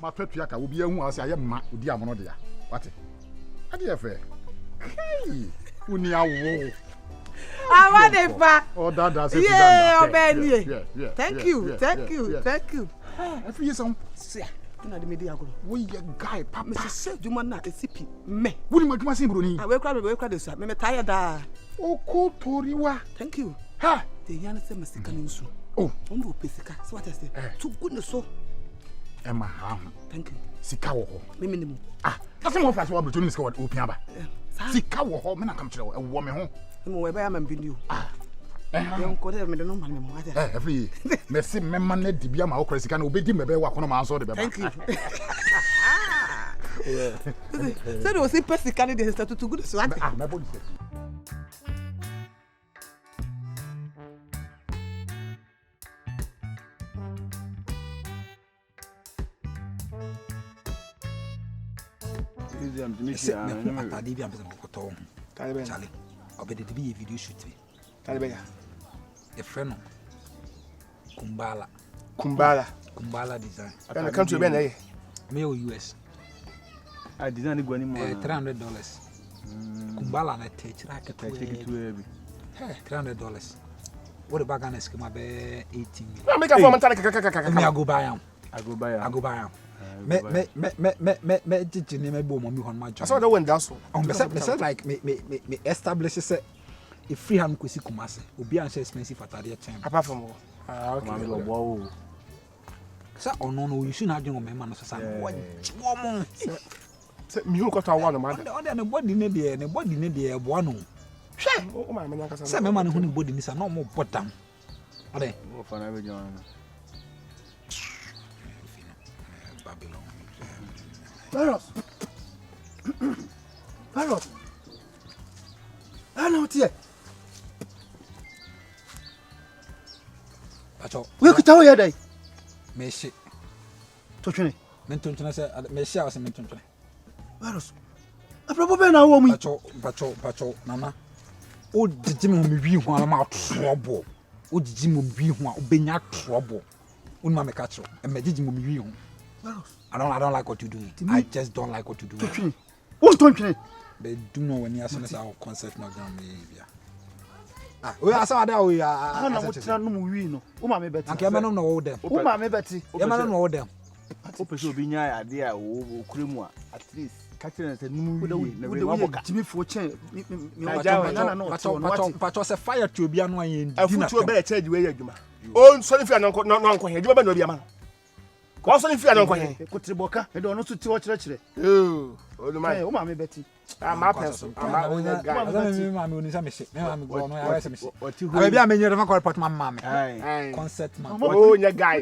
ma petua ka obi ehu ase aye ma Odiamono de ya wate ade efe hey uni awo Awadefa. Oh, that. Yeah, Obeni. Thank you. Every year, some. See, you know the media go. We a guy, papa. Mr. Say, you man na esipi. Me. What do you say, Bruni? I we cry this. Me tired da. Oh, ko toriwa. Thank you. Ha. The yana say Mexican insu. Oh, on do pesika. So what I say? Too goodness so. Emma ham. Thank you. Sika wo. Me minimum. That's more fast what Bruni sika what open aba. Sika wo, me na come kire wo. E wo me ho. Mo we ba ya man binu. Yon ko de me no man me mo ata. Every merci me man na dibia ma wo kire sika na obedi me be wa kono ma so de be ba. Thank you. So do see pesika ni de start to good so what? My body say. Cali. Obedi to be a video shoot. Cali. A friend. Kumbala design. And the country ben eh? Me or US. I design go anymore. $300. Kumbala na take it to $300. What about Ghana schema be 18 million? I make a form and I go buy am. Me teaching me bo mommy on my job. I saw that one that's on me like me establish say if free hand kwesi Kumase obi an expensive atade time apart from okay wow sa ono no you should have done me man so sa wo mo se mi hu ko to awa no man o de body ne de e bo no hwe o ma me nyanka sa me man hu ni body ni sa no mo bottom ade o fa na be jan Varos. I know it here. Acho. We could tell you day. Me shi. To twene. Menton twene say me shi awase menton twene. Varos. Apropo be na wo mu. Pacho nana. O didi me wi hu ala ma trouble. O didi me wi hu a obenya trouble. Unu ma me ka tro. E me didi me wi hu. Varos. I don't like what you do. I just don't like what you do. What don't you? They do know when you are our concept not gonna be. We are so that we are. I don't know we no. Uma me better. I can't know them. Uma me better. You don't know them. Open so be nya idea wo kremu at least catch na say numu wi na we waboka. Timi fo chen. Pacho say fire to obi anu ayen. Afutu be charge we adwuma. O so fi anko no anko he. Adwuma be no obi ama. Ko so fi anko he. Kotriboka. Me do no so ti wo kire. Olumai. O ma me beti. Ma person. Ma o nya guy. Me ma me oni sa me she. Me ma me go no ya se me she. Abi a me nyere fa report ma me. Concept man. O nya guy.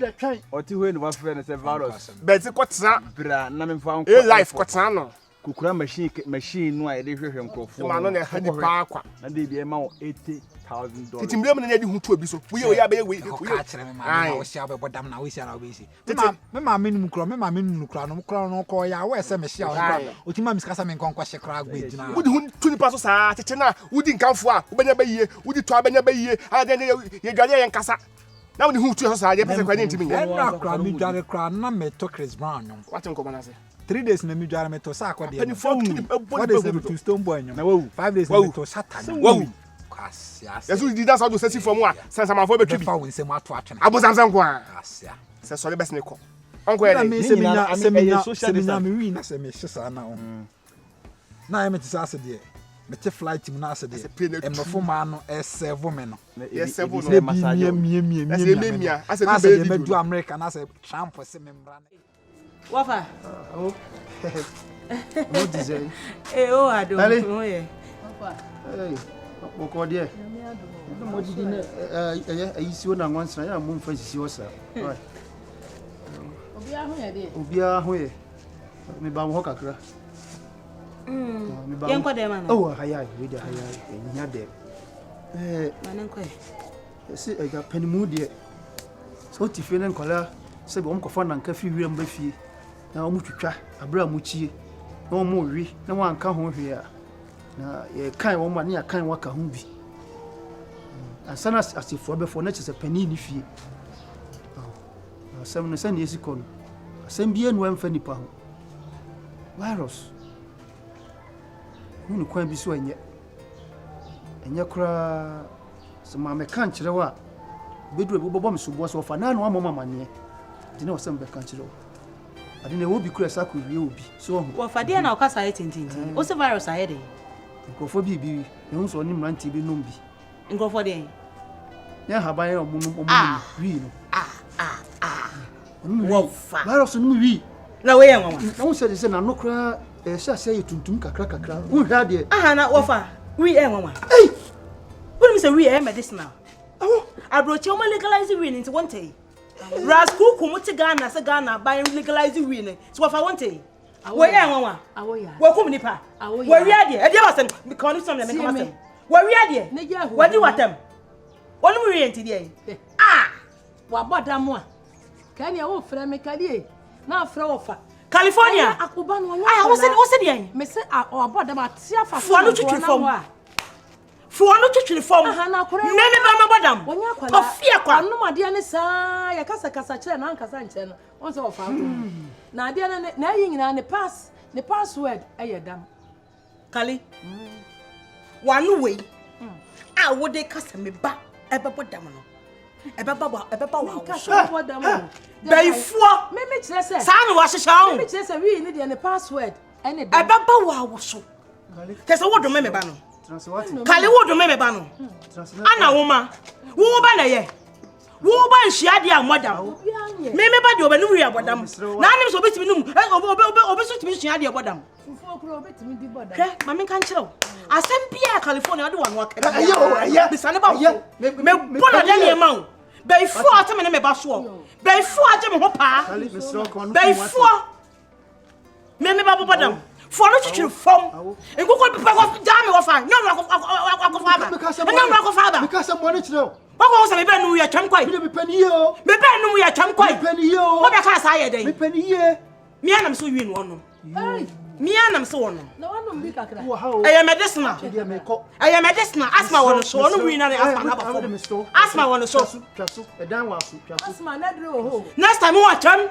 Oti ho ni wa friend say virus. Beti kwotena Bra na me fa nko. E life kwotena no. Kukura machine no a de hwehwe nkofo. Ma no na ha ni pa akwa. Na de bi e ma $80,000. Titi mbe me na di hu tu obi so. We o ya be we. Ka kire me ma wo sia be bodam na we sia na we si. Me ma me num kro no kro no ko ya we se me sia o ti ma mi skasa me nkonkwa hye kra agba ejina. Wudi hu tu ni pa so saa cheche na wudi nkanfo a wo benya ba yie wudi to abenya ba yie ade ne ye dwale ye nkasa. Na wudi hu tu so saa ye pese kwa ni ntimi nye. Na kra mi dwale kra na me to Chris Brown nyom. What nko mana se? 3 days na mi dwale me to sa akwa de. What days na to stone boy nyom. Na wo 5 days na me to Satan. Wo. Yesu di dance do sesi from wa sense am afo betwi bi. Fa won se mu ato atwena. Abo samsam ko a. Asia. Se so le best ne ko. Onko ye dey. Se mi nya me wi na se me hye na o. Na ye me ti sa se de. Me te flight mu na se de. E me fo ma no e serve me no. Yes serve no massage. Mia. Ase be be do America na se Trump se me mbra. Wafa. Oh. What is it? Oh, I don't know ye. Wafa. Hey. Boko de. Mo didi na ayisi wona nwansa ya mo mfa sisi wo sa. Obi aho ye. Me ba mo kakra. Yen ko de ma na. Oh, haya, we de haya. Nya de. Manen ko. Se ga panimu de. So ti fe ne nkola se be omkofo na nka fi wiram ba fie. Na omu twitwa abra mu chie. Na omu wi na wan ka ho hwe a. Na ye kan wo ma ne ya kan waka ho bi. Asana asifo be fo na chese pani ni fie. Asam no sane esi kono. Sembie no amfa nipa ho. Virus. Hunu kwan bi so enye. Enye kura so ma me kan kire wa. Bedu e bobo me so bo so fa na no amama mane. Dine wo sem be kan kire wo. Ade na wo bi kura sa ko wie obi. So Wo fa dia na o kasa tintintin. O se virus aye de. Nkofo bi ehun so nim ranti bi nom bi. Nkofo de. Ya haban ya omunum wi no. Wo fa. Virus no wi. Na we ye nwa. Na wo se na no kura sha se tuntum kakra. Wo hwa de. Aha na wo fa. Wi e nwa. Hey! What me say wi e medicinal. Awo. Abrochi o legalize wi into one day. Rascal come to Ghana, say Ghana buy legalize wi. So what I want to. We e nwa. Awo Yaa. We come nipa. Awo We Yaa. wi ade. E dey wasem me kan some me come asem. We wi ade. We di watem. Onu mi wi enti dey. Wa bodam a. Kan ya wo frɛ me kadie. Na frɛ wo fa. California. Akoba no anya. Ah, wo se dey. Me se o bodam a tia fa. Fo no twitwi fom. Fuano twitwi fom. Aha na kore. Me ba bodam. Wonya kwala. Ofia kwa. Anu ma de ne saa ya kasa kyerɛ na ankasa nkyerɛ no. Won se wo fa. Na de na yi nyina ne password ɛyɛ dam. Cali. Wanu we. Ah, wo de kasa me ba ebe bodam no. Ebe ba wa. Kasa bodam no. Baifuo. Me kyerɛ sɛ. Saa no wa hyehyɛ wo. Me kyerɛ sɛ wi ne de ne password ɛne dam. Ebe ba wa wo so. Kese wo do me ba no. Cali wo do me ba no. Ana wo ma. Wo ba na ye. Wo ba nhia de amodam. Me ba de obanu wi abodam. Na anim so obetimi num. Obesu timi nhia de abodam. Fufu okro obetimi di bodam. Hwe, ma me kan kyerɛw. Asɛm bia California de wanu aka. Aye. Bisane ba wo. Me bona de ne ma wo. Baifu ateme ne me ba so. Baifu age me ho pa. Baifu. Me ba bodam. For no to form. And go damn your fan. No, father. Because I'm one to What was I been we are chum quite? me penny yo. Me ben we are chum quite. Penny yo. What I say day? Me penny ye. Me and I'm so you one. Hey. Me and I'm so one. No one be kakra. I am medicinal. I am medicinal. Ask my one so no we na ask my one so. Asma na dre ho. Next time what chum?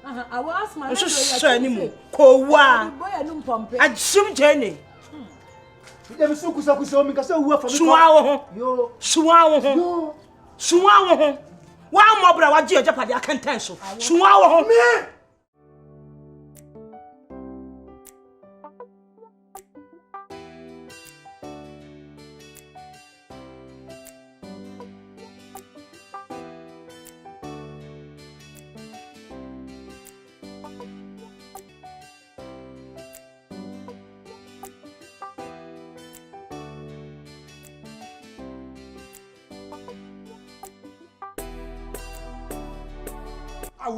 I will ask my So anymore. Ko wa. boy anum pompe. Ajum journey. Dem so kusa mi ka say wu afa mi. Suwa wo ho. Yo. Suwa wo ho. Suwa wo ho. Wa mo bra wa ji ojapade akantan so. Suwa wo ho. Me.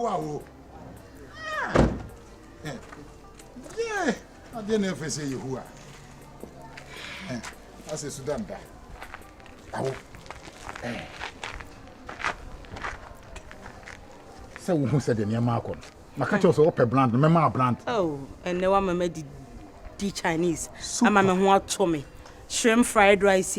Awo. Yeah. I didn't ever say you who are. I say Sudan da. Awo. Say who said the near Marcon. My catch also up a brand, remember brand. Oh, and the one made the Chinese. I'm a man to me. Shrimp fried rice.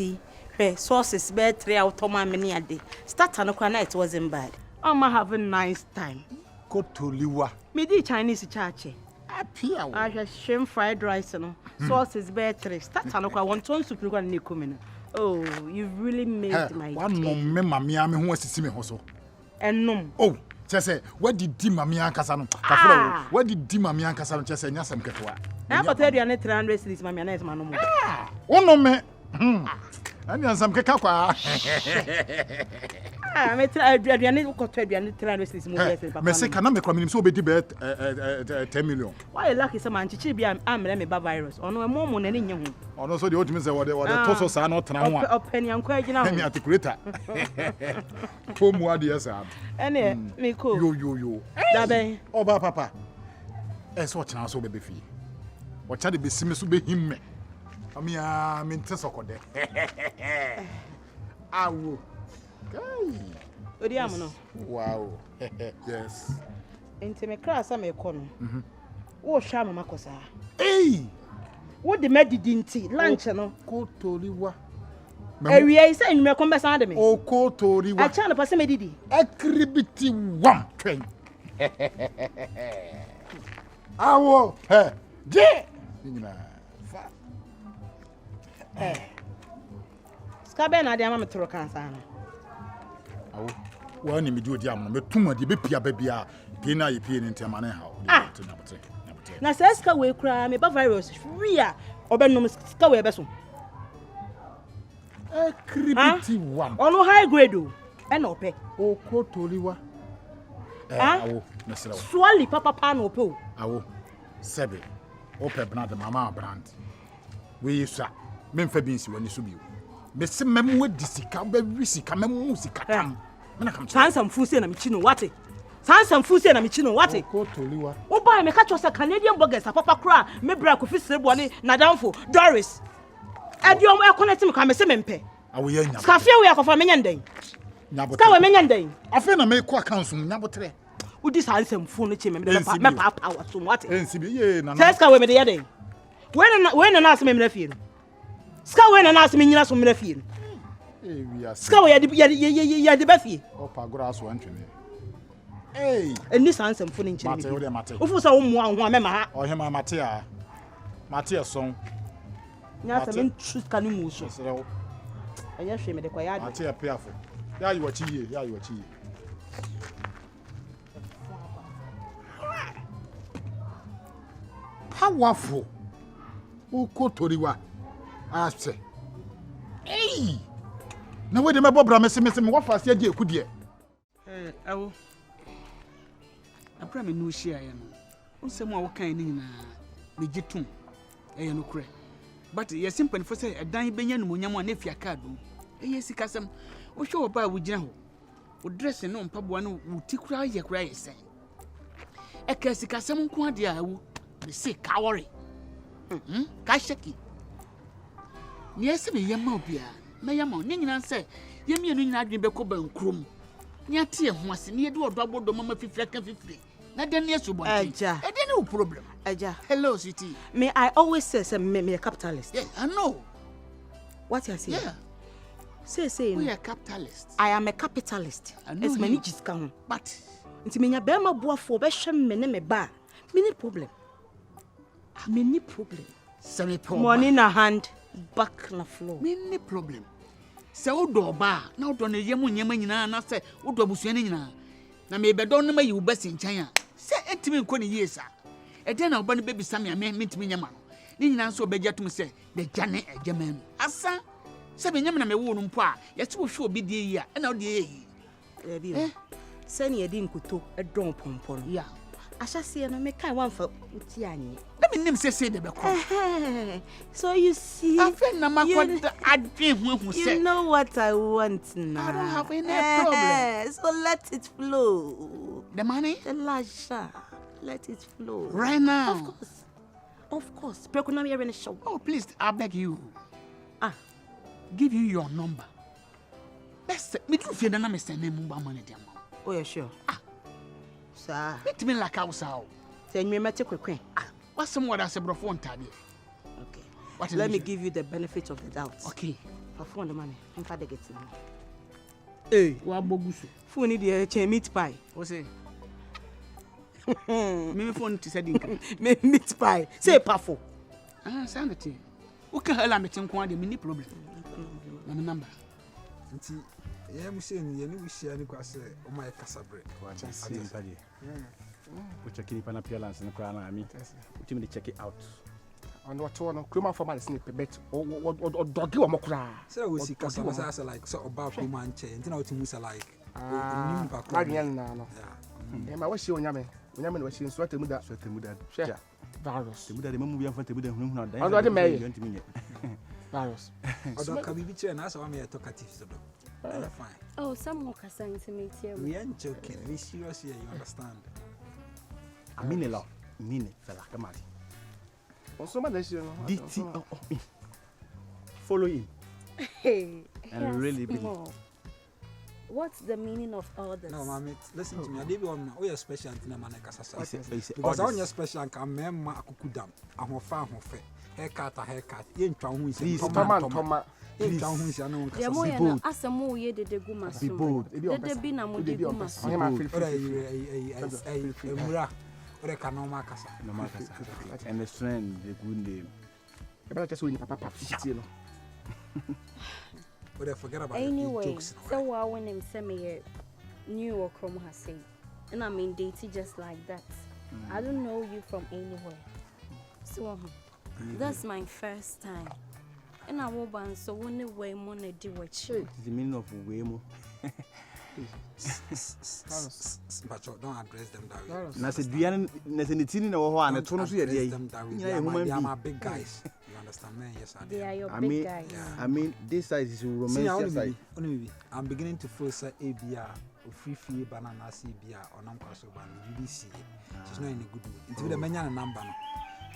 Sauces bed 3 out of my many a day. Start on a night wasn't bad. I'm have a nice time. Go to Liwa. Me di Chinese chache. Appear. I have shrimp fried rice no. Sauces bed 3. Start on a one ton soup and nikumina. Oh, you really made my one no me mamia me who was to see me also. And no. Oh, just say, what did Dimamia Casano? What did Dimamia Casano just say? Yes, I'm Katua. I'm going to tell you 300 cities, my man. Oh, no, me. And some Kakapa. I met Adrian got 300 cities. Messi cannot come in so big bet 10 million. Why lucky someone to chibi I'm a virus or no more money in you. Or also the ultimate what the Tosos are not now. Penny and quite now. Penny at the creator. Poor Muadias. And me cool. You. Dabe. Oh, Papa. As what now so baby fee. What shall it be similar to be him? I mean, Tessocode. Awo. Odiamono. Wow. Yes. Into me class am e kono. Wo hwa mama kosa. Hey. Wo de medidinti lunch no. Ko toriwa. Ewia is say me come be san de me. O ko toriwa. A cha no pase medidi. Akribiti wam twen. Awo, hey, je. Nina. Skabe na dia ma metoro kansa na. Awo. Wa ni mi di Odiamono, me tuma di be pia ba bia. Pie na ye pie ni ntema na ha. Na se ska we kura me ba virus free a obenom ska we be so. Creepy one. Ono high grade o. E na ope. O ko toliwa. Awo, mesra. Swali papa na ope o. Awo. Sebe. Ope brand mama brand. We yesa. Memfa bi nsi wani so bi. Me se memu disika ba wisika memu sika tam. Me na kam. Sansam fuse na me chi no wate. Sansam fuse na me chi no wate. Ko toliwa. O ba me ka cho se Canadian burgers papa kra me bra ko fisire bo ne na danfo Doris. Ediom e connect me ka me se mempe. Awo ye nya. Skafia we akofa me nyandan. Nyabotre. Ska we me nyandan. Afa na me ko account mu nyabotre. Udi sansam fu no chi me papa wato wate. Ensibi ye na. Say ska we me de yeden. When na asem me na fie no. Ska we na asem nyina so me na fie no. We are. Ska we ya de ba fie. Opa gora so antwene. Hey. Eni sansam fu no nchi. Mate wo de mate. Ofu sa wo mu anho me ma ha. Ohema mate a. Mate son. Nya sa me tru ska no mu so. Serewo. Anya hwe me de kwa ya de. Mate a piafo. Ya yi wachi ye, ya yi wachi ye. Powerful. Uko toriwa. Ase. Hey. Na we de me bobra me se me wa fase agi ekudie. Awo. Apra me no hia ya no. Onsem a wo kan ni nyina me gitum. Eye no kure. But ye simple for say edan benya no monyam a na fia card do. Eye sikasem. Wo hwe oba wo gina ho. Wo dress no mpaboa no wo tikura ye kura ye sen. Eka sikasem nko ade a wo. Me say ka worry. Ka sheki. Ni ese me yema obia. Me yema ni nyina se ye mienu nyina adwen be ko bankrom. Ni ate e ho ase ni ye de odo abodo mama fifira ka fifire. Na de ne so bonti. Eja. E de no problem. Eja. Hello sweetie. Me I always say me a capitalist. Yeah, I know. What you say? Yeah. Say We are capitalists. I am a capitalist. I know It's my you. jiska ho. But Nti menya be ma boafo be hwe me ne me ba. Me ni problem. Me ni problem. semi problem. Money na hand, back na floor. Me ni problem. Se odo ba na odo ne yemu nyema nyina na se odo abusua ne nyina. Na me be do no ma yi wo basi nchan a. Se entimi nko ne yesa. E den na oba ne baby sami me mentimi nyama no. Ni nyina so obegya tum se de jane ejema no. Asa se be nyama na me wo no mpo a, ye se wo hwe obi die yi a, e na ode yi. Ebi. Se ne yedi nkuto e don pompo no. Ya. Ashase no me kan wan fa uti anye. Na me nim se de be ko. So you see, I feel na makwada adwen hu se. you know what I want now. I don't have any problem. So let it flow. The money? The lasha. Let it flow. Right now. Of course. Of course. Prekonami here in the show. Oh, please, I beg you. Give you your number. Let's me do fear na me send me mobile money dem. Oh, yeah, sure. Sir. Let me like house how. Send me mate quick. What's some what I say bro phone tadi? Okay. What Let me give you the benefit of the doubt. Okay. For phone the money. I'm father get it. Hey, Wa bogusu. phone the meat pie. What say? Me phone to say dinka. Meat pie. Say pafo. Sound it. Okay, hala me tin kwa de me ni problem. Na me number. Nti ye mu se ni ye ni wisia ni kwa se o ma kasa bre. See anybody. We check in pana balance na kwa na ami. We me check it out. On what one crema for my snip bet or doggy or mokra. Se we si kasa was as like so about ko man che. Nti na o ti mu se like. Ni ba ko. Marian na no. Eh ma washi onyame. Onyame na washi nso atemu da. So temu da. Share. Virus. Temu da mamu bi amfa temu da hunu na dan. On do me. Virus. Odo ka bibi che na asa wa me talkative so do. Fine. Oh, some more kasa intimate here. We ain't joking. We serious here, you understand? I mean a lot. Mean it, fella. Come on. Also man dey no. DT. Follow him. Hey. And really believe. What's the meaning of all this? No, mommy, listen to me. I did one. We are special in Namana Casasa. Because I want special and come memma Kukudam. I'm a farm of haircut. Yen Town, please, Toma. Yen Town, who is unknown. As a more ye did the Gumas. Be bold. There be no more Gumas. What a canoma Casa. No Macasa. And the strength, the good name. About just when Papa, But I forget about anyway, jokes. So I when him send me new or Chrome has said. And I mean dating just like that. I don't know you from anywhere. So that's my first time. And I will ban so only way money do what you. It's the meaning of Wemo. But don't address them that way. Nasa Diana Nasanitini or one, a tono here. They are my big guys. You understand me? Yes, they are your big guys. I mean, this side is romantic side. I'm beginning to feel say ABR, free banana CBR, or non crossover, BBC. She's not in a good mood. Until the many number.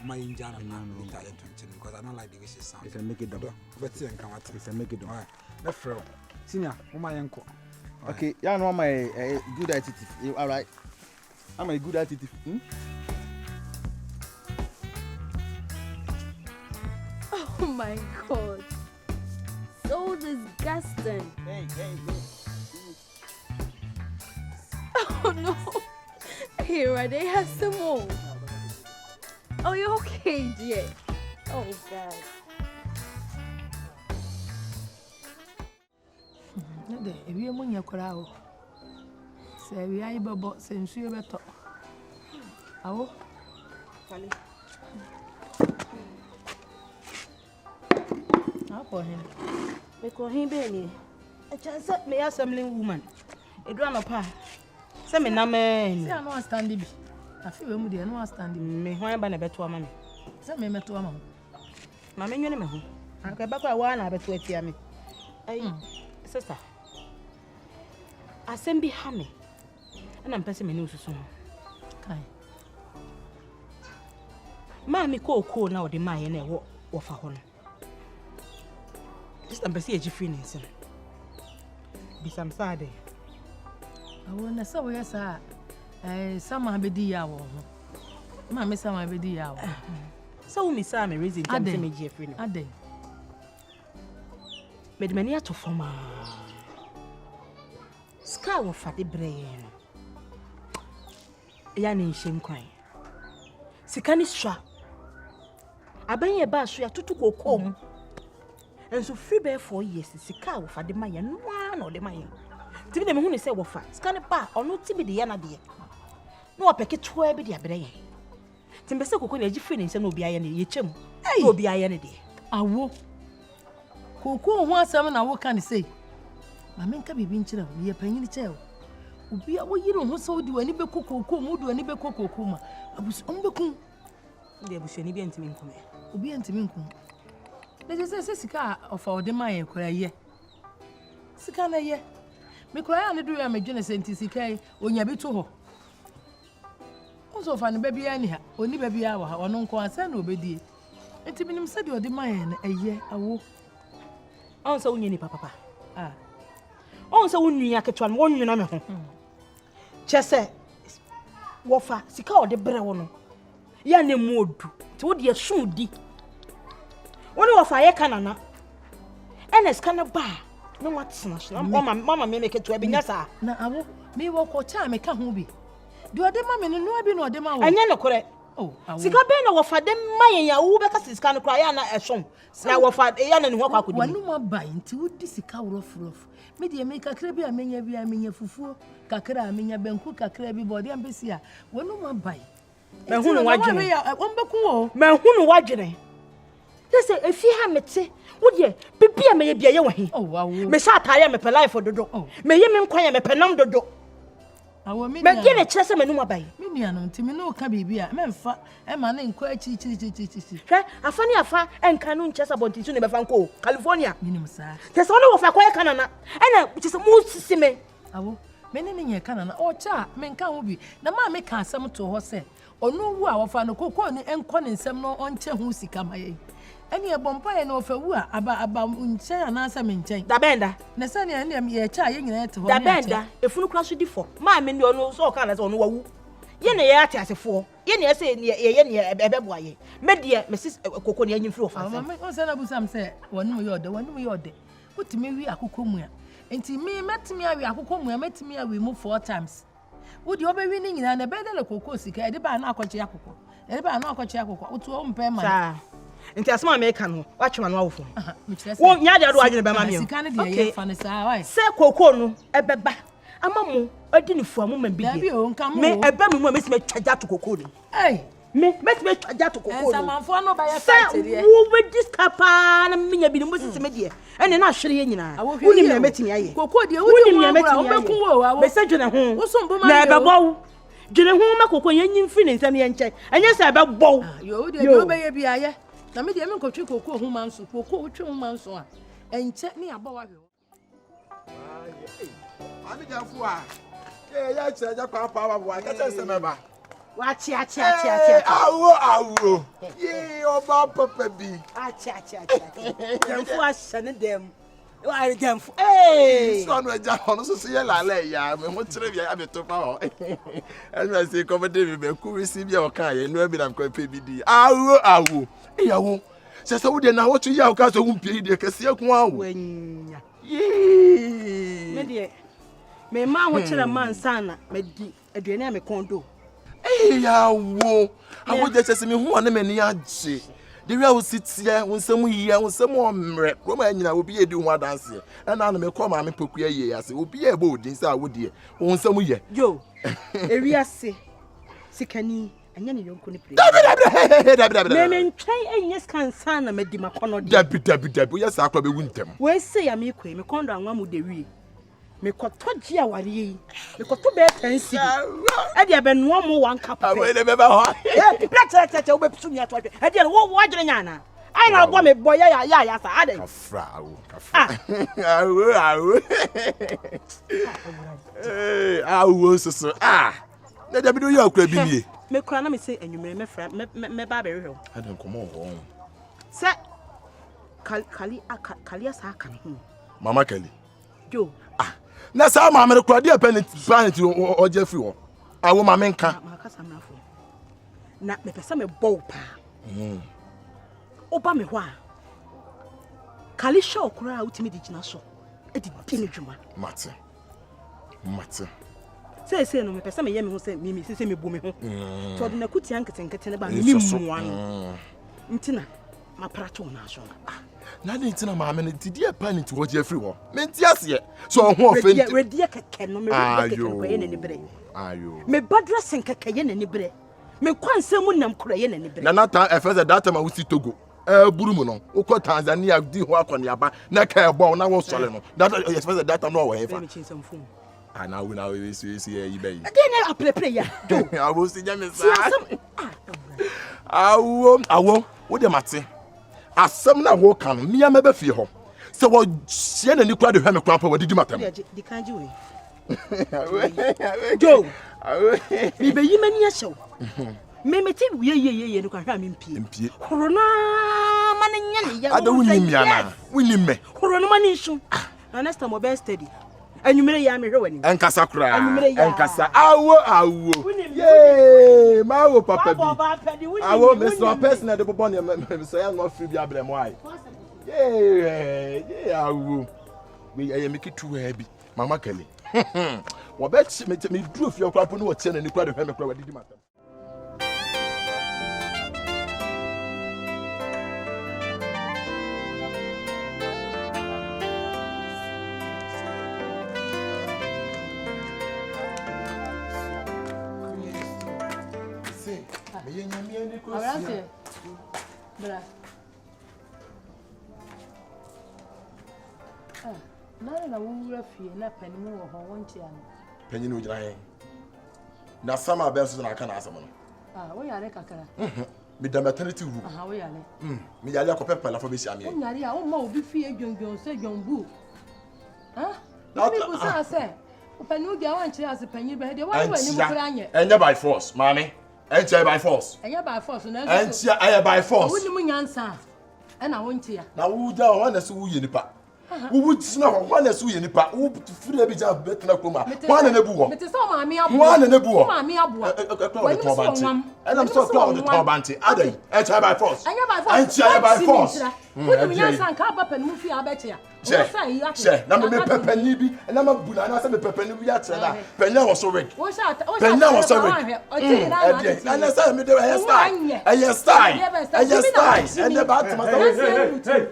My Indiana because I don't like the way she sounds. It's a make it double. But it's a make it double. Let's throw. Senior, my uncle. Okay, you know my good attitude. All right. I'm a good attitude. Oh my God. So disgusting. Hey. Oh no. Here they have some more. Oh, you okay, dear? Oh God. If you want your crowd, say we are able to send you better. Awo, Cali. how for him? Because he be a chance at me assembling woman. A drama pa. Say me na me. Say I no stand it. I feel we dey no stand it. Me ho ba na beto ama. Say me meto ama. Ma me nwene me ho. Aka ba kwa wa na beto atia me. Ai sister. Asem ha me. Na mpese me ne osusu ho. Kai. Ma me ko na ode ma ye na wo fa ho no. Sister mpese ye free ne nse. Bisam sade. Awo na say we say sama bedi ya wo ho. Ma me sama bedi ya wo. So me say me reason jam say me je free ne. Ade. Me de mani ato forma. Ska wo fa de brain. Ya ne nhyem kwan. Sika ni swa. Abanye ba so ya tutu kokom. Enso free be 4 years sika wo fa de ma ye noa na o de ma ye. Tibi de me hu ne say wo fa. Sika ne ba ono tibi de ye na de. No opeke toa bi de abre ye. Timbe se kokon eji free ne nse na obi aye ne ye chem. Na obi aye ne de. Awo. Koko ho asem na wo kan say. Ma me nka bibi nkyira wo ye panyin che wo. Obi a wo yire ho so di wani be kokoko mu di wani be kokoko ma. Abusu on be kun. De abusu ni bi antimi nkum. Obi antimi nkum. Le se sika ofa ode ma ye kora ye. Sika na ye. Me kora ya ne do ya medwene senti sika yi onya bi to ho. Onso fa ne ba bia ni ha. Oni ba bia wa ha. Ono nko asa na obedie. Enti minim se de ode ma ye na eye awo. Onso unye ni papa. Ah. Onso unyu aketwa no wonyu na me ho. Chese wo fa sika ode bre wo no. Ya ne mu odu. Ti wo de asu di. Woni wo fa ye kanana. Enes kana ba. Me watsena so. Mama me make to abinya sa. Na awo me wo ko cha me ka ho bi. De ode ma me no abi no ode ma wo. Anya no kore. Oh, awo. Sika be na wo fa de mayen ya wo be ka sika no kra ya na esom. Na wo fa ya na ne ho kwa kodi. Wanu ma ba nti wo di sika worof. Me de me kakra bi amenya fufuo, kakra amenya benku kakra bi body am Besia. Wanu ma ba. Me hunu wadwene. Won be ku o. Me hunu wadwene. Say efi ha mete wo de bibia me ye bia ye wo he. Oh wow. Me sha atare me pe life dodo. Me ye me nkwan ye me pe nam dodo. Awo me me gene kire se menum abai. Me nua no ntimi no ka bibia me mfa e ma ne nkwa chi. Hwe afani afa enka no nche sabonti su ne be fa nko California. Minim sa. Kese woni wo fa kwa kanana. Ena kise mu sisime. Awo me ne nye kanana o cha me nka ho bi na ma me ka asem to ho se Ono wu a wofa no kokoo ne enko ne nsem no onche ho sika maye. Ene e bompa ye no ofa wu a aba nchen anasa me nchen. Da benda. Na se ne ene ye cha ye nyina ete ho. Da benda efunu kura so di fo. Ma me ni ono so ka na se ono wawu. Ye ne ye ate asefo. Ye ne se ye ne ebebo aye. Me de me sis kokoo ne anyimfiri ofa. Mama on se na busam se wonu ye ode. Utimi wi akoko mu a. Enti me metimi awi akoko mu a metimi awi mu 4 times. Wodi obewi ni nyina na bede le kokoo sika. Ede ba na akọche akoko. Ede ba na akọche akoko. Otu o mpe ma. Sa. Nti asema me ka no. Wa chwa no awofo. Wo nya de ado adwene be ma me. Sika ne de ye fa ne sa wai. Se kokoo no ebeba. Ama mo odi ni fuamu ma bi. Dabi o nka mo. Me eba me mu mesime twaja to kokoo ni. Me mesime twaja to kokoo ni. Ensamanfo no ba ye factory. Wo we discapa na minya bi ni mo sisi me de. Ene na ahwere ye nyina. Woni me metimi aye. Kokoo de wodi mo amura o bekun wo wa. Me se dwene ho. Wo so mbo ma. Na ebebo. Dwene ho ma kokoo ye nyimfi ne nsam ye nche. Enye se ebebo. Yo de do be ye bi aye. Na me de me nkotwe kokoo ho manso. Kokoo wotwe ho manso a. Enche ne aba wa hwe. Ami jafu a. Ya che ja kwa pa wa ka che se meba. Wa chi. Awo. Ye oba papa bi. Achi. Jamfu a shane dem. Wa jamfu. So no ja hono so ye la ya me ho kire bia abeto pa ho. Enu say comedy me be ku resi bia o kan ye no bi na ko pe bi di. Awo. Yawo. Se wo de na wo tu ya o ka so hu pie de kase ku awo. Wanya. Ye. Me de me ma ho kire man sana me di aduane a me kondo. Yawo. Awo je se me hu ane me ni agye. The real sitia unsemu yia unsemu omre roma nyina obi edi ho adanse e na no me koma me pokua yie ase obi e bo odin sa wodie unsemu ye yo ewiase sikani anya ne yonko ne pre dabi me ntwai enye skansa na medi makono de dabi yes akwa be wuntem we say ya me kwe me kondo anwa mu de wi me kotoji aware yi me koto be pensi e de be no mo wan kap we de be ba ho plate we be psumi ato e de wo adwene nyana ai na bo me boy ya sa ade kafra awo awo so na dabi do ya akwa bi nie me kura na me say enwumere me fra me ba be hwe adan komo ho se Kali asa aka ho mama Kali jo na sa ma me kura dia planet oje fi ho awo ma me nka ma ka samrafo na me pesa me bow pa oba me ho a Kali show kura utimi di gina so e di pini dwuma mate say no me pesa me yemi ho say me say me bu me ho to de na kutia nketenkete ne ba me muwa no ntina ma prato na so na de ntina ma me ne di dia planet oje fi ho me nti ase so ho offend ready keke no me ready keke ko ye ne bre ayo me badra sen keke ye ne bre me kwansem nam kura ye ne bre na ta efeze data ma wusi Togo burumu no uko Tanzania di ho akoni aba na ka ebo na wo sole no data efeze data no wo hefa ana we na we si yi be yi de na apre ya do awo si nya me sa awo wo de mate asem na wo kan me ya mebe fie ho se wo hie na ni kura de hwe me kura pa wadidi matam di kanji we do bi be yi mani ahyew me meti ye no kwa hwa me mpie korona mane nya ne ya ada wunni miana wunni me korona mane nsu na next time obe steady anwumere ya me hwe wani enkasa kura enkasa awo ye ma wo papa bi awo me so person de bobo ne me so ya no free bi abremo ai ye awo we ya me kitu bi mama Kali wo be me duro fi okwa po no wo tie na ni kwa de hwe me kwa wadidi matam Abraço. Bra. Na wura fie na panimu wo ho wonchi ana. Panyin ojira hen. Na sama be so na aka na asam no. Wo yare kakara. Me da maternity room. Wo yare. Me yare akope PALAVA Besia me. Wo yare a wo ma obi fie dwondwon se dwonbu. Na bi busa se. Panimu dia wan kire as panyin be de wa ni kura anye. Enya by force, mami. Enter by force. Anya by force na. Enter by force. Wo ni mu nyansa. E na wo ntia. Na wo da ho na so wo ye nipa. Wo wuti na ho na so wo ye nipa. Wo firi bi ja betna kroma. Ho na bu ho. Mete so ma me abo. Ho na bu ho. Ma me abo. Wani so wam. And I'm so proud of the Tobanti. Adai. Enter by force. Anya by force. Enter by force. Wo ni mu nyansa nka ba pa mu fi abetia. Che, na me pepani bi, na ma bula na se me pepani bi atre na. Penya was so weak. Penya was so weak. Na say me dey hairstyle. Hairstyle. And the back to my Hey.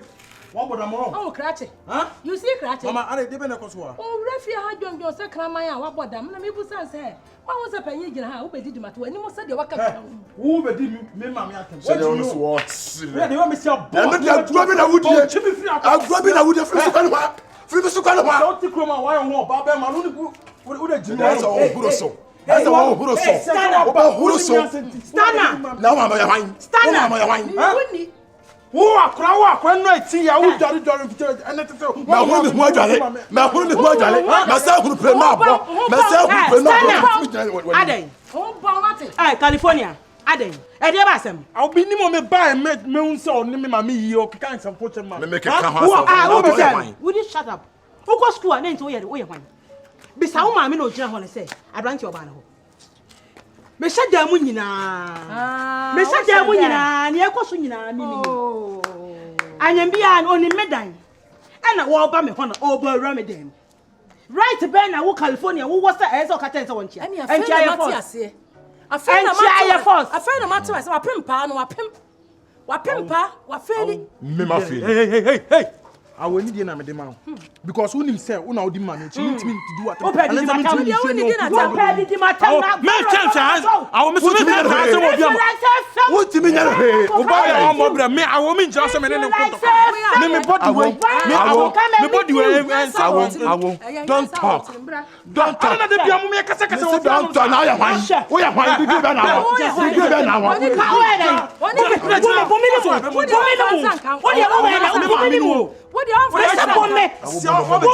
One Odiamono. Oh, Cratchy. Huh? You see Cratchy? Mama, I dey be na koso. Oh, refi ha dwon dwon se kraman a waboda. Na me bu san se. Wa wo se panyi gina ha, wo be di mato. Ani mo se de waka. Wo be di me mama atem. So they almost what? Yeah, they want me see a boy. And they are grabbing a wood. I'm grabbing a wood. Free so kind of one. Don't take Roma why on ba be ma no ni ku That's all Huroso. That's all Huroso. About Huroso. Stunna. Now I'm your wine. Stunna. I'm your wine. Wo akra no ati ya wo dare fitere ene tete ma hu ni ho adwale ma sa hu pe ma bo ma sa hu pe ma bo Aden o bo wate California Aden e dey ba sem I'll be ni mo me buy me unse on ni me ma me yi o kika nsam po chem ma me make ka house wo be say would you shut up who go school and nti wo ye hwan bisa wo ma me no gina ho ne say abranti oba na ho me sha da mu nyina me sha da mu nyina ne ekoso nyina mi anyam bia oni medan ana wo ba me ho na oba remedem right ben na wo California wo was say so kata say won chia and chia force afena mati wase wapempa no wapempa wafeli me ma feel hey I will need na me de ma because who him say who na odi ma no chi ntimi to do what me tell you I will miss me who timi nya he o ba ya mo bra me I will me just me ne nkonto me body way me body way don't talk na de bia mo me kasa wo don't talk now ya hwan wo ya hwan bi be na wo bi be na wo what do you want for bomb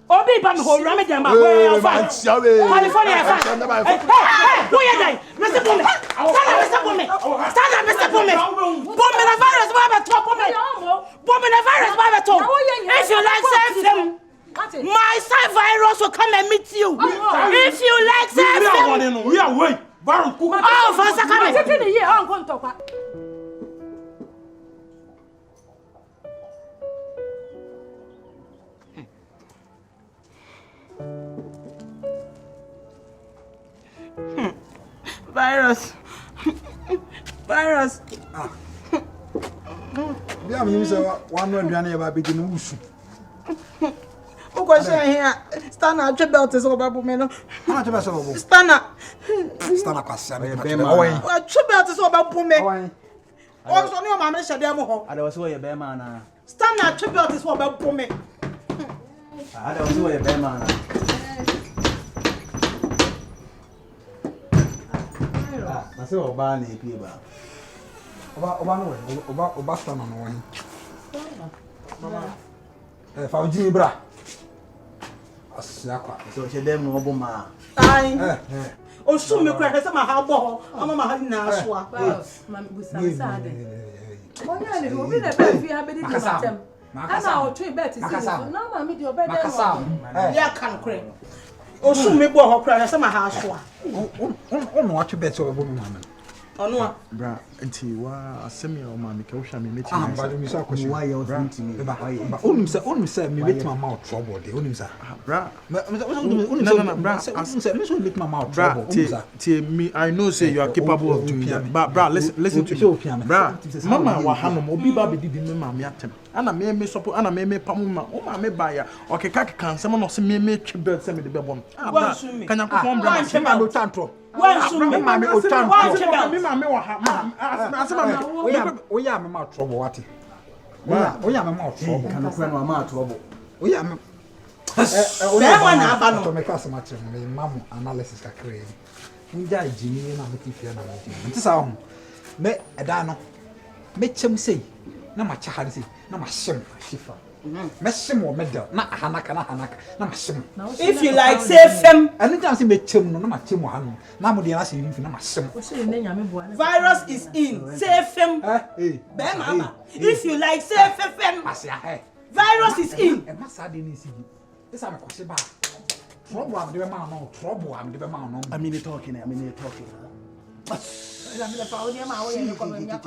Obi ba me ho rame dem ba we fa California fa hey who you dey Mr. Bome stand Mr. Bome Bome na virus ba be to Bome na virus ba be to if you like say film my side virus will come and meet you if you like say film we are wait virus oh for second take the year on kon tokwa virus. Bia me say one no aduane e ba be no wusu. O ko say here Stunna atwe belt so ba bu me no. Ana atwe so bo. Stunna kwasa me be ma. Atwe belt so ba bu me. O so no ma me hye dem ho. Ada was we be ma na. Stunna atwe belt so ba bu me. Ada was we be ma na. Na se oba na epie ba. Oba no we. Oba Stunna no won. Fa ojini bra. Asiakwa. So che dem no obo ma. Ai. O su me kura se ma ha bo ho. Ama ma ha na so a. Ma busa sa de. Onya le obi na be fi ha be di matem. Ana o twi bet si so. Na ma me di obe de. Ya kan kure. O su me bo ho kura se ma ha so a. Ono atwe bet so bo me ma. Ono a Bra enti wa asemi o ma me ka wo hwa me meti Ah, ba mi so akoshi. Why you want me? Ba onim say me bet my mouth trouble de. Onim say. Bra No, bra. Onim say me so make my mouth trouble. Bra, me I know say you are capable of doing that. But bra, listen to me. Bra, mama wa hanom obi ba be di me ma me atem. Ana me support ana me pamuma. O ma me ba ya. Okay ka nsem no se me twe belt se me de be bom. Ah, bra. Kanya ko bom bra. Me ma no tantro. me mama o tantro. Me mama wa ha. Asema we ya me ma trouble what? We ya me ma trouble. Kana kwa no ma trouble. We ya me na aba no. To make us match me mamu analysis kakre. Nja jini na me tifia na me. Nti sa ho. Me eda no. mechem sei na macha hare sei na mahim shifa meshim o medal na hanaka na mahim if you like say fem anytime say mechem no na machem o hanu na mo de na say na mahim virus is in say fem eh be mama if you like say fem virus is in e masa de ni sigi esa me kwose ba trouble am de be ma no I mean talking.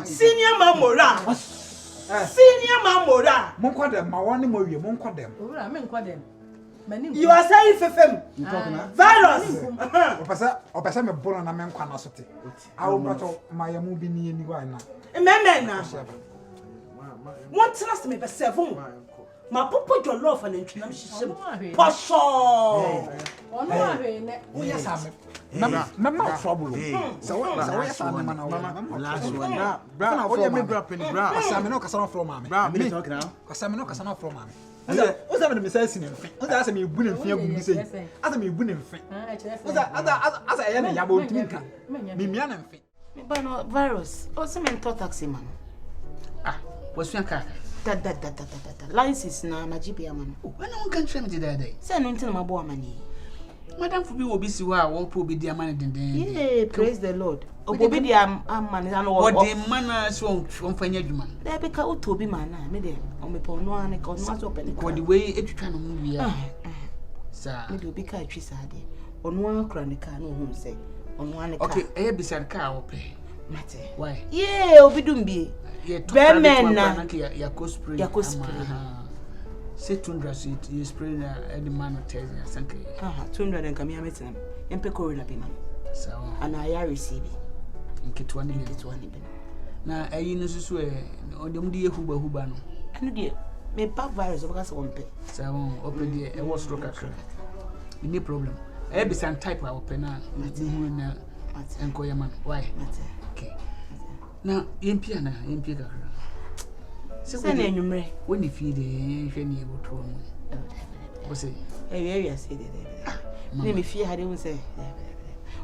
Senior Mamora. Senior Mamora. Monkodem, ma woni mo wie monkodem. You are saying fefem. You talking now? Virus. Opesa me bono na menkwa na sote. Awo bato mayamu bi ni eni wa na. Memena. One trust me be seven. Ma popo your love and entwinam hihim. Posho. Ono ahwe ne. O yes am. Mama trouble. So what yes am na last one. Bra, o ye me bra penny bra. Asame no kasa no from mama. Bra, Me talking now? Asame no kasa no from mama. Oza me say sin mfe. Oza asa me ebu ne mfe agu ni sei. Asa me ebu ne mfe. Oza aya ne yabo ntimi nka. Me mia na mfe. But no virus. O se men to taxi man. Wasua ka. License na majibia man. When one can try me today. Say no ntin ma bo amani. Madam for be obi si wa won po obi dia man den. Yeah, praise the Lord. Obi dia man na no o de man so won fanya dwuma. Dey be ka otobi man na me dey o me po no an ka no aso pe ne. Ko the way etwitwa no mu bia. Sa Me dey obi ka atwi sa de. Ono akra ne ka no hu say. Ono an ka. Okay, e be sad ka wo pe. Mate. Why? Yeah, obi dum bi. Bemen na ya spray. Say 200 sweet you spray na any man of tell ya sanke. 200 and come here meeting. Empe corona be man. So and I receive nke 20 be. Na ayi no susu e odem de huba no. Anu de me back virus of gas on pe. So open the e was stroke akra. Any problem. E be san type wa open na hu na enko ya man. Why? Okay. Na MP kakra. Say na enwumre. When you feed the hwe na eboto mo. O say we say dey. Na me fie hade won say.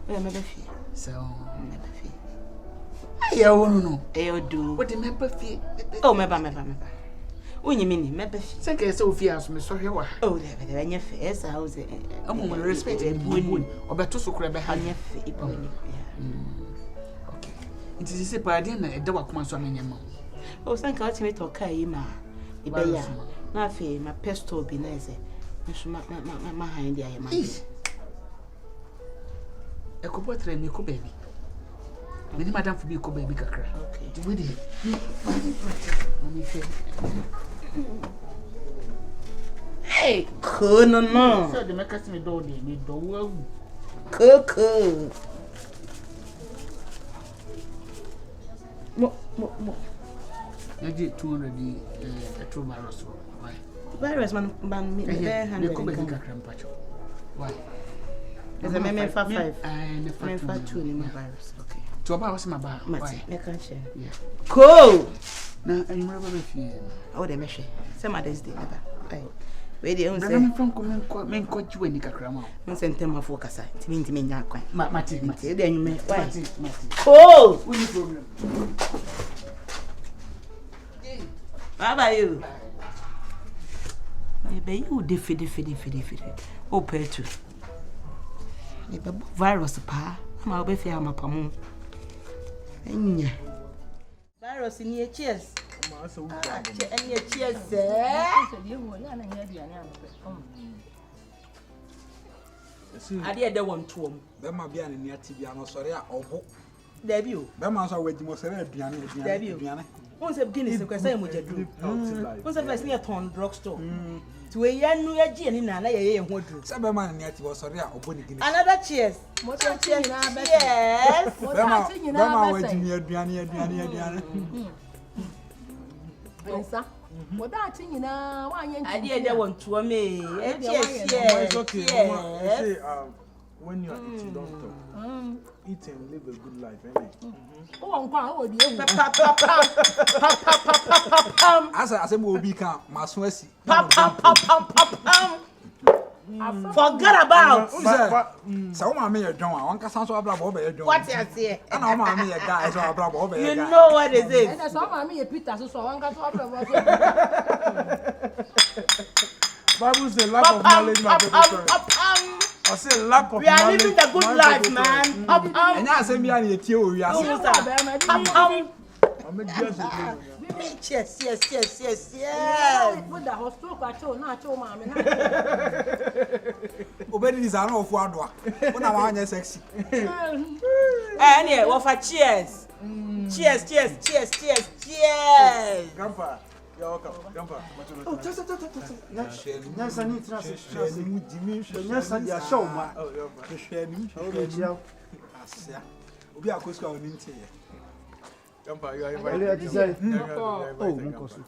O me be fie. So me be fie. Aya wonu no. E odu. What the me be fie? Oh me ba. Onyimi ni me be fie. Say ke say o fie aso me so hwe wa. Oh dey anya fie. Esa how say. Amu respect e bu. Obeto so kura be ha. Anya fie e bu ni. Okay. It is say parade na e da wakoma so amenya ma. O san ka ultimate oka yi ma ibeya na afi ma pesto bi na eze nso ma hand ya ma e ko potre mi ko baby me ni madam fu bi ko baby kakra okay we dey me fe hey ko no so de make us me do dey me do wa ko mo Yaji 200 true virus. Why? Virus man me be 100. Why? Is a me 5. Me 2 ni my virus. Okay. To about what's my bar? Why? Me can share. Yeah. Cool. Now and you remember if you oh they measure. Some others day never. Right. We dey on say. I'm from men coach you when you kakra. Me send them focus I. Timi nya kwan. Mati. Dey nyume. Why? Mati. Cool. What is problem? How about you? Maybe you defeat. Oh, pay to. Maybe virus pa. I'm be fear my pamu. Enya. Virus in your cheers. And your cheers, sir. I did the one to him. There might be an near TV and sorry obo. Debut. Bema so wedi mo sere aduane. Once a Guinness kwese mo jadu. Once a place near ton drugstore. To we yanu ya ji ani na ye ho dru. Se bema na ti wo sori a obo ni Guinness. Another cheers. Yes. Bema wedi ni aduane. Ensa. Mo da ti nyina wa anya nti. Ade won to me. Cheers. It's okay. Say when you are eating, don't talk. Eat and live a good life, innit? Oh, nkwa di ewu. Asa mo obi kan maso asi. Forget about. So mommy you don't want can so abra bo be What you say? And mommy you guy so abra bo be. You know what it is. And so mommy you Peter so one can so abra. Bible say lack of knowledge my people. I say lack of knowledge. We are living the good life, man. And I say me and you tie o wi ase. Yes. With the hospital kwacho na acho mama na. Obedi dis ana ofu adoa. Una wa anya sexy. Anyway, what for cheers? Cheers. Grandpa, you're welcome. Grandpa. Oh, Nyansa ni trans. Nyansa dia show ma. Oh, yeah. Asia. Obi akosko oni ntie. Grandpa, you are Ele invited. dizer. Oh, Munkoso.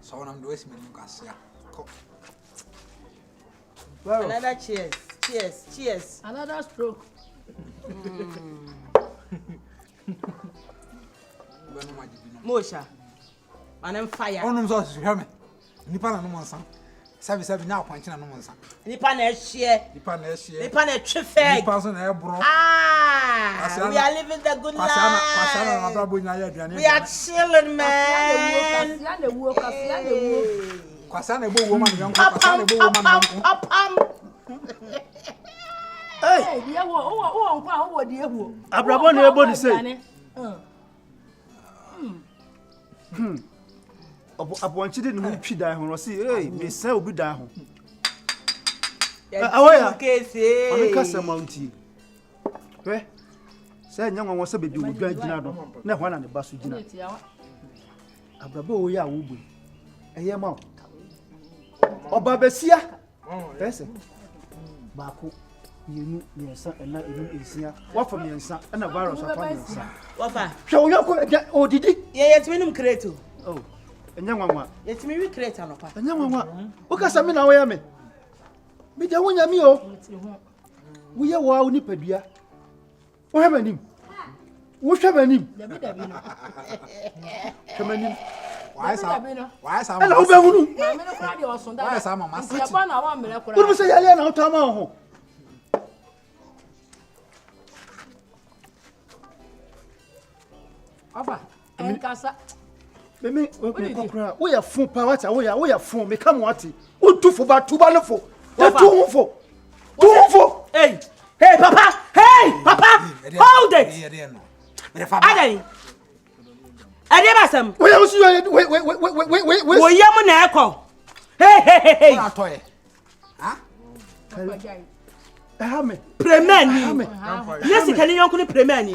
So na do esi me nka asia. Another cheers. Another stroke. Mosha. And then fire. Onum so hwe me. Nipa na no monsa. Sabi na akwanche na no monsa. Nipa na ehye. Nipa na ehye. Nipa na twe Nipa so na ebro. We are living the good life. Kwasana na brabo nya ya aduane. We are chilling, man. Kwasana ebo wo man yon kwasana ebo wo man yon. Hey, dia wo nkwa wo die hu. Abrabo na ebo ni say. Abonchi de no twi dan ho si me san obi dan ho. Awo Yaa. Oni kasa mountain. Say nyanwa wo se bebi wo dwan gina do. Na ho na ne baso gina. Abrabo Awo Yaa wo bu. Eye ma. Oba Besia. Pese. Baako. Yenu yensa ena enu ensia. Wa fam yensa na virus afa yensa. Wafa. Hwe wo yakọ odidi. Yetimi num kreto. Oh. Enyanwa. Yetimi wi kreto no pa. Enyanwa. Wo kasa me na wo ya me. Me de wonya mi o. Wo ye wo a wo nipadua. Wo heba nim. Wo hweba nim. Dabi no. Hweba nim. Why sa? Ela wo be hunu. Mama no kwa de osun da. Why sa mama Ya ba na wa mele kura. Wo say yale na utama ho. Aba. Enkasa. Meme kokra. Wo ya fun pa wata wo ya fun me kam wati. Wo tufo ba tuba no fo. Ya tuwfo. Tuwfo. Hey, papa. Hold it. Adani. Adebasam. We also wait. Wo yam na ekọ. Hey. Na toye. Ha? Ahame. Premier. Yes, can you uncle premier ni?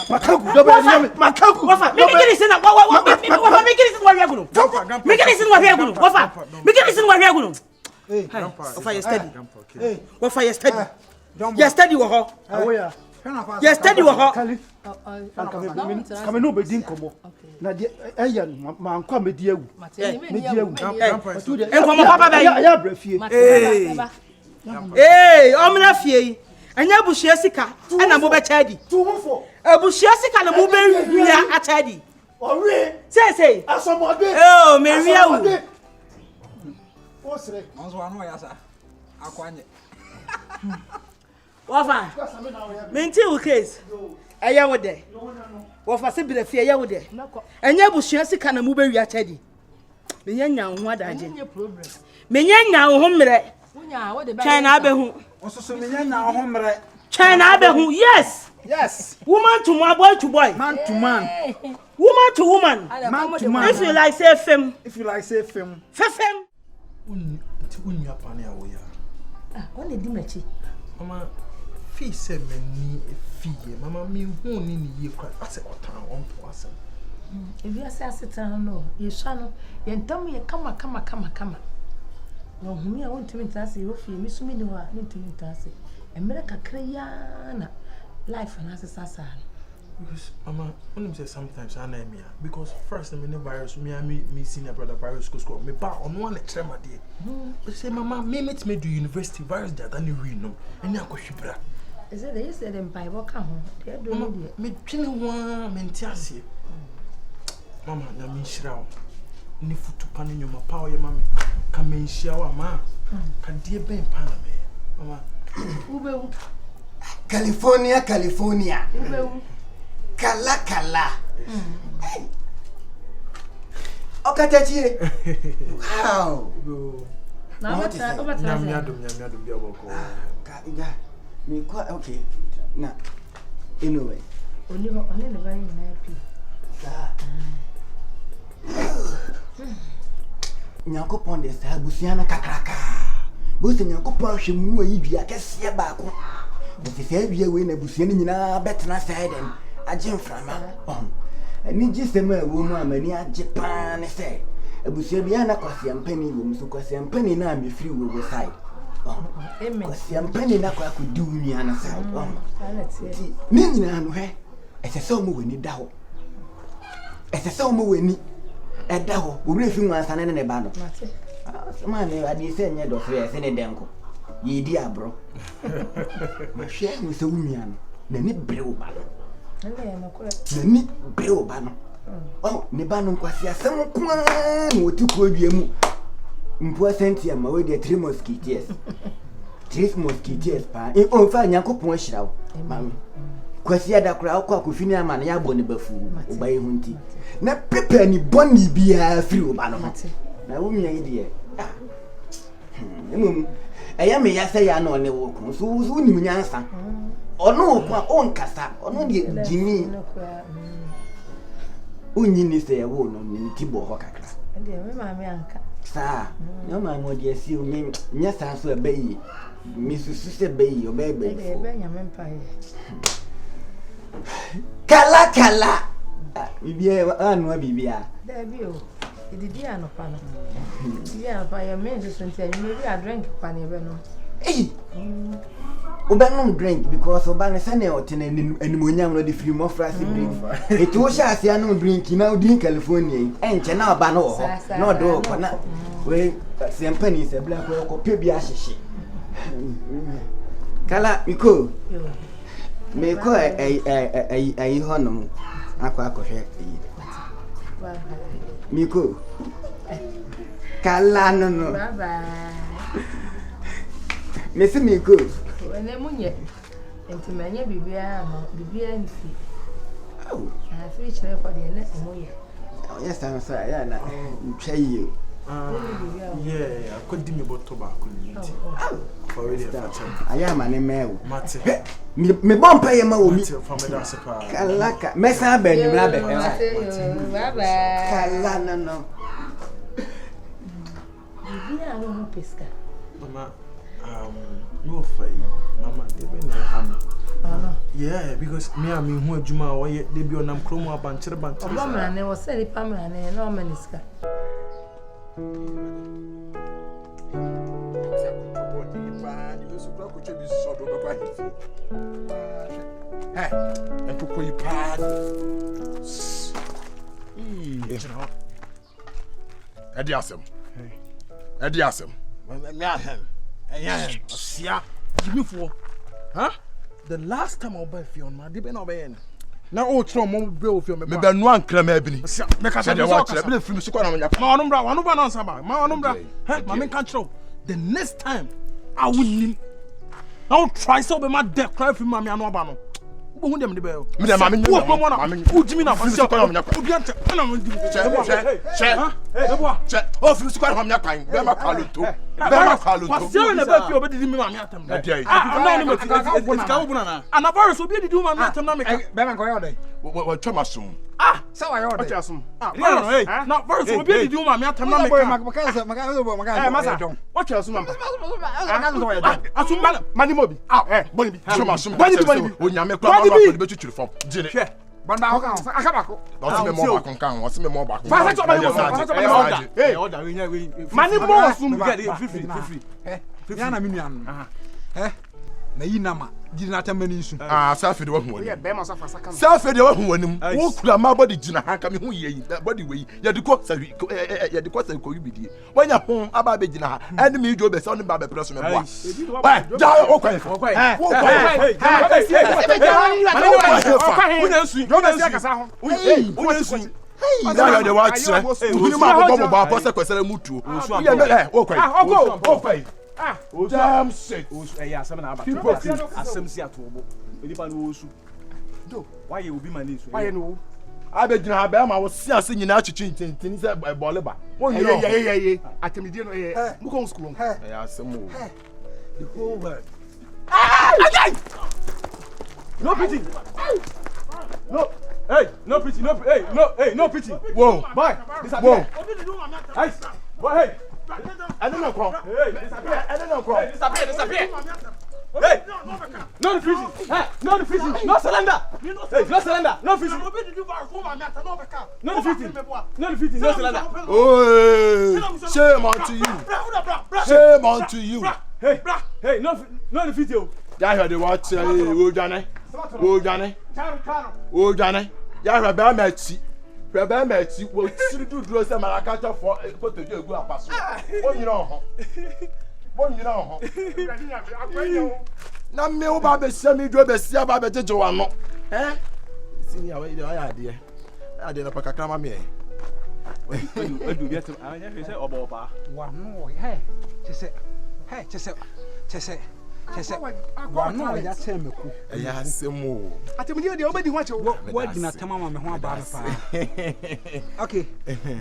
Makaku do be nyame. Makaku. Wafa, me get this na wafa me get this wa hwe gunu. Me get this wa hwe gunu. Wafa. Me get this wa hwe gunu. Hey, Wafa you steady. Hey, Wafa you steady. You steady wo ho. Awo Yaa. You steady wo ho. Kali. Kame no be din komo. Na de eya ma nkwa me di awu. Me di awu. Enkomo papa ba yi. Ya brafie. Omna fie. Anya bushia sika ana mo be chadi. Tuwfo. Abushia sika na mo be wia achadi. Ore. Say. Asomode. Oh, me wia wu. Osre. Onzo anu ya sa. Akwanye. Wafa. Menti u case. Aya wo de. Wafa se bi fie aya wo de. Anya bushia sika na mo be wia achadi. Me nya ho adaje. Me nya ho mre. China abehu. Onso me nya na ho mre. China abehu. Yes. Woman to man, boy to boy. Man to man. Woman to woman. Man to man. If you like say fem. Fem. Fem. Unya pane Awo Yaa. What did you mechi? Mama, fi se mani fiye. Mama mi hu ni ye kwa. Ase otan on po ase. If you say asitan no, you shano, you ntam ye kama. No humi a wontimi ntase wo fi mi sumi ni ho a wontimi ntase. Emere kakra ya na life na asesa. Because Mama, when you say sometimes I know me because first the virus me senior brother virus go me ba on one lecture my day. But say Mama, me do university virus that than we know. And ya go shibra. Is it they said them Bible ka ho. They do no me twene one mentiase. Mama, na me shira. ni futu pa ni nyoma pa oye mame ka menhia wa ma ka die ben pa na me mama Ubewu. California Ubewu. Kala Okatachi. Wow. Na obata. Nyamia dum bia boko. Ja. Me kwa okay. Na. Anyway. Oni le bari na happy. Nyankopon de sa busiana kakraka. Bosi nyankopon hwemu ayi dua kese baako. Bosi sa dua we na busiana nyina betena side dem. Agye mframa. Ni gisema wo mu amani agye pa ne se. Abusia bia na kwase ampani wo muso kwase ampani na amefiri wo side. Amen. Kwase ampani na kwa kudi unia na side. Ni nyina no he. Esese omo weni da ho. Esese omo weni eda ho. Owure fi nwansa ne ba no. Sama ne adi se nye do fe se ne denko. Ye di abro. Ma hwe mu se wumia no. Na ni brew ba no. Nani breo ba no. Oh, ne ba no nkwasi asem kwa na otuko dua mu. Mpo sentia ma we de 3 mosquitoes. 3 mosquitoes pa. O fa nyankopon ahira wo. Mami. Kwasi ada kura akwa kofini ama na ya bo ne bafu. Oba ye hunti. Na pepe ni boni bia free oba no. Na wo mia ide. Emum. Eya me ya se ya na one wo kun. So ni munyansa. Ono kwa onkasa ono de jimi onyi ni se yawo no ni tibo ho kakra Ande me maame anka sa no ma mo de asi o me nya sa so abayi mi susu se bayi o be nya me mpae kala bibia anu bibia da bi o ididi anopa no bibia pa ya me so ntia me bi a drink pa ne be no Obanum drink because oban sane otene animonyam no de free mo frasi drink. Eti wo sha ase anu drink na odi California. Enche na oba no ho. Na odo ko na we sempani se bla ko pe bi ahihye. Kala miko. Miko ai honom akwa hwe yi. Miko. Kala no. Bye bye. Mesi miko. Ene munye entimanya bibia nfi fi chere kwa de na moye yes I'm sorry ya na ntwaye yeah akodi me boto ba ko ni ti for we dey aya ma ne mewo mate me bompa ye ma wo mi fameda sepa kalaka mesa ba ni na be bye bye kala no bibia no pesca mama no fai mama de be na hanu yeah because me am hu adwuma o ye de bi onam kromo abankire banti obamra ne wo se ni pamra ne no maniska Ediasem. Osia Jimifo huh the last time I buy fion ma de be na obaye na o tro mo be o fion me be no ankra ma bi ni me ka se de wa kire be na film so kwa na nya ma onu bra na nsa ba ma onu bra ma me kan tro the next time I will need I will try so be ma de cry film ma me anu aba no bo hu dem de be o me de ma me o jimi na ba se kwa na nya obi ante na mo di che o film so kwa na nya kwan be ma kwalunto Wasiya na ba fi obedi mi ma mi atam na na ni meti ka wo buna na ana virus obi edi ma mi atam na me ka be man ko yo dey wo twa masum sa wa yo dey o asum na virus obi edi ma mi atam na me ka masa o twa asum ampa asum mani mobi boni bi twa masum o nyame kwa ma ko be tutu fom jine banda ho kan akabako o se me mo ba kon fa sa to ba ni order we mani mo asum bi get free ya na minuan na yi nama jina tamani nsu safi de wa hu wani ye be ma sa fa saka safi de wa hu wani wo kura ma body jina ha ka me hu ye body we ye de ko sa ye de ko sa ko yubidie wanya hu aba be jina ha ene me jo be sa oni ba be presso me boa ba ja o kwa wo kwa Hey, now the watch. You ma go ba pose kwesere mutu. Okay. Damn shit. Asem na aba. Asem si atobo. Edipa no osu. Do, why you be my niece? Why no? Abegyina ha ba ma wo si ase nyina achichi ntintin se bole ba. Won you Yeah. Atemidie no mu kon school. Asem o. The whole world. No pity. No. Hey, no pity, no pity. Whoa, Bye. Whoa. Hey, boy, hey. I don't know come. Hey, disappear. I don't know come. Disappear. Hey, no pity. Hey, no pity. No surrender. Hey, no surrender. No pity. No pity. No pity. No surrender. Oh, shame unto you. Shame unto you. Hey, no pity. Ya hear the watch. Wo Johnny. Ya hear ba ma chi. Ba ma chi. Wo siri duduro se maraka cha for photo do egu apaso. Won nyina ho. Na me wo ba be sia mi do be sia ba be jeje wa no. Sini ya we ya ade. Ade na pakakra ma me. Edu bi atem. Anya fe se obo pa. Wa no he. Chese. Wa no ya temeku. Ya asemo. Atemidie de obedi ho ache wo. Wa dina tamama me ho aba pa. Okay.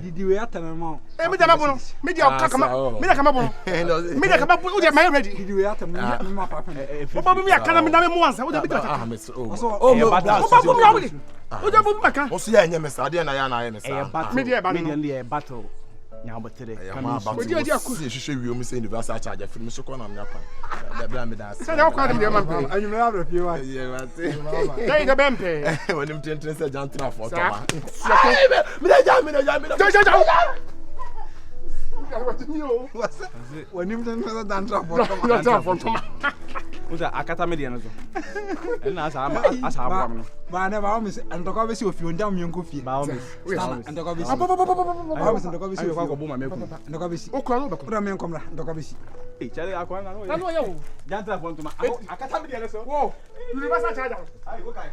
Didi we atama ma. Me da mabo no. Me dia kakama. Me da kama bo. Me da kama bo. O de my ready. Didi we atama me ma papa. Oba bi me akana me na me mo ansa. O de bi ta. Oh, Oba bo mi awuli. O de bo bi maka. O so ya nya me sa de na ya na ya me sa. Me dia ba no. Me dia battle. Nya botere. Odi aku. Si hwehwe wi o mu say universal charger film so ko na me akwa. Da bra me da. Say na kwa de man pe. Anyu me abra pie wa. Yeah, wate. Dey ga bempe. Wonim tenten say jantra for to Sa. ma. Me da ja. Ja. Wanim den na dantra for ma. Usa akata me dia no so. Na asa aba no. Ba na ba o mi se antoko be si ofi onja mi nko fie. Ba o mi. Antoko be si. Ba o mi ndoko be si ko ko bo ma meku. Antoko be si. O ko no be ko. Ora me nkomra antoko be si. Eh, chale akwa na no. Na no ye wo. Jantra for ntoma. Akata me dia no so. Wo. Universal charger. Ai go kai.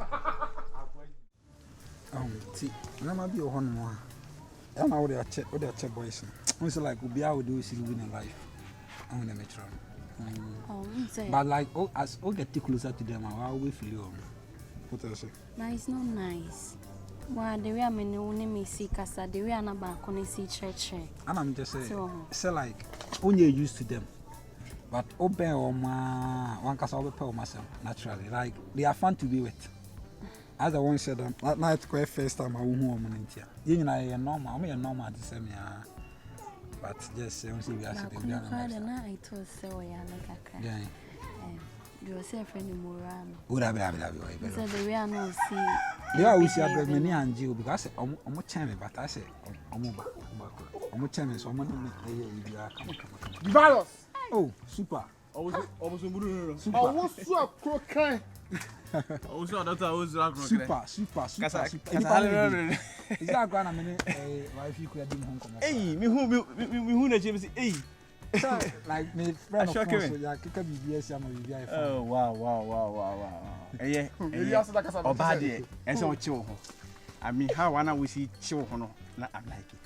See, na ma bi o hono mo a. Na wo dey check boys. It's like we are do is living in life. I want to make sure. But like, as we get closer to them, I will feel you. What else? But it's not nice. Why the way I'm in only me see casa, the way I'm about to see church. And I'm just saying, like, when you're used to them, but open or one casa over myself naturally. Like, they are fun to be with. As I once said, that night, quite first time I won't home in India. You know, I'm normal. I'm normal at the same time. But just say we are sitting down. I told so yeah, like yeah. Do you say a friend in Moran? Would I be so the way I know see. Yeah, we see a many and you because I'm a champion, but I say I'm a champion, so I'm going to Virus. Oh, super. Super. Super. Is that going to mean if you could have been home? Hey, me who na James. Hey. Like me friend of course, yeah, kika BBS am BBI. Oh, wow. Eh, Obade, and so chill. I mean, how one we see chill no, I like it.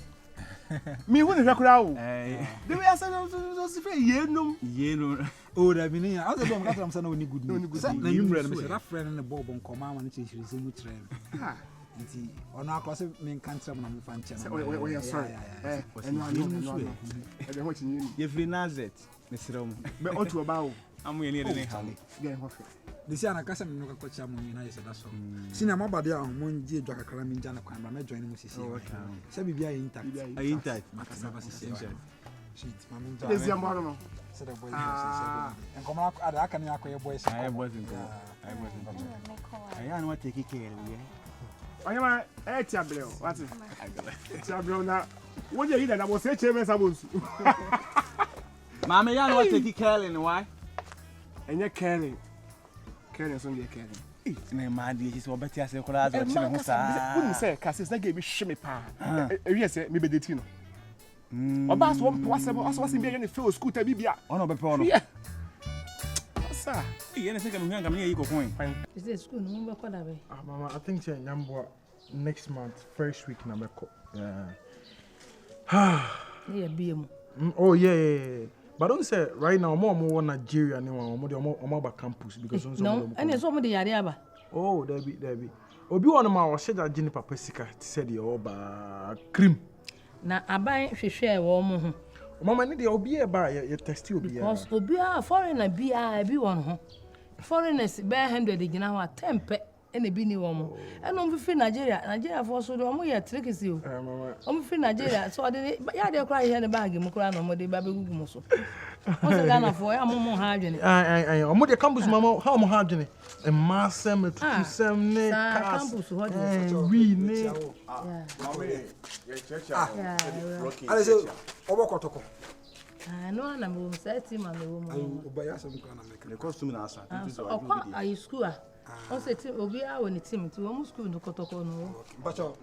Me who the crowd. Eh. The way I said those yeno. Oh, that meaning I don't know I'm saying any good news. Na you read me that friend in the bob on command and change his own train. Ha. Nti on our class men can't tell na fan channel. Oh, sorry. And one. You free Nazet, Mr. Rom. Me otu about. I'm we near the house. Yeah, this year I can't say no coach am United that's all. Sina ma bade a mo ngie dwa kakra mi nja na kwan ba me join mu sisi. Se bibia intact. Intact. Makasaba sisi. Shit, ma mi nja. Besia mo no. Se the boys say. And come out aka na akoye boys. I wasn't. I don't want to take care of you. I am a tableau. What's it? Tableau now. What you eat that I was say chairman sabons. Mama, you know what to take care of why? And you're caring. Caring some you're caring. Na ma di esi so beti ase kura azo chi me ho saa. Wouldn't say cause na give me shime pa. E say me bedeti no. Oba so wase be any fail school ta bibia. Ono be pe ono. Osaa. E na say ka me hu anga me yi kokon. Is this school no be kwada be? Mama, I think say nyambo next month, first week na meko. Yeah, BM. Oh yeah. But don't say right now, more Nigeria, more about campus because no, and it's almost the Yariaba. Oh, there be. Obi one ma o sheda gini papa sika said the oba cream. Na aban hwehwe wo mo ho. Mama ni de obi e ba ye test obi ya. Because obi a foreigner bi won ho. Foreigners be 100 gina ho 10 pe ene bi ni wo mo. And on fi Nigeria for so do mo ye tricks o. Mama. On fi Nigeria so de ya de kra here ne bag mo kra no mo de ba be gugu mo so. Mo se Ghana for ya mo ha adwene. Ai mo de campus mama how mo ha adwene. E masem tutusem ne campus ho de. We ne. Ale so obokotoko. No na mo say team am wo mo. Obaya some kana make. The costume na asa. Okwa ayi school a. O say team obi a woni team ti wo mo school no kotoko no. Bacho.